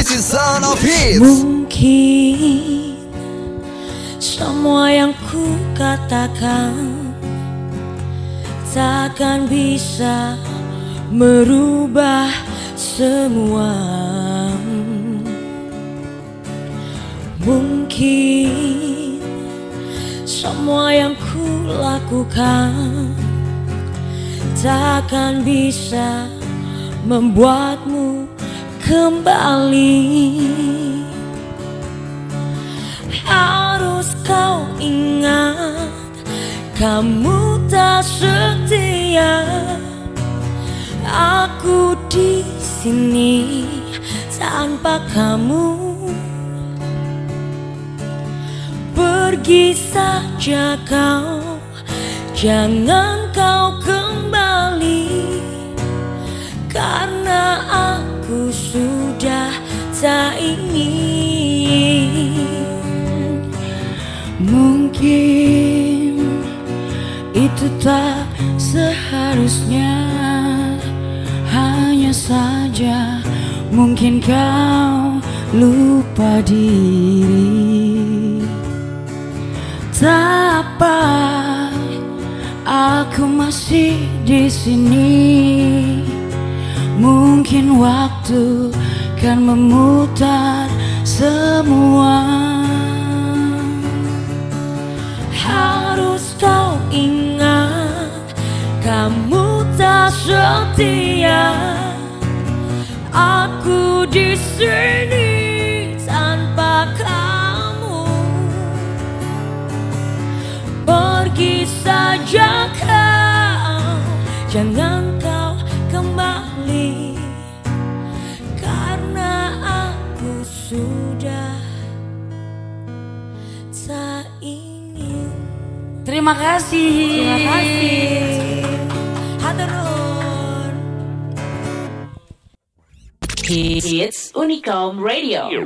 This is Sound of Hits. Mungkin semua yang ku katakan takkan bisa merubah semua. Mungkin semua yang ku lakukan takkan bisa membuatmu kembali. Harus kau ingat, kamu tak setia. Aku di sini tanpa kamu. Pergi saja kau, jangan kau kembali, karena aku sudah tak ingin. Mungkin itu tak seharusnya, hanya saja mungkin kau lupa diri. Tak apa, aku masih di sini. Mungkin waktu kan memutar semua. Harus kau ingat, kamu tak setia. Aku di sini tanpa kamu. Pergi saja kau, jangan kau kembali, karena aku sudah tak ingin. Terima kasih. Terima kasih. Hatur nuhun. Hits Unicom Radio.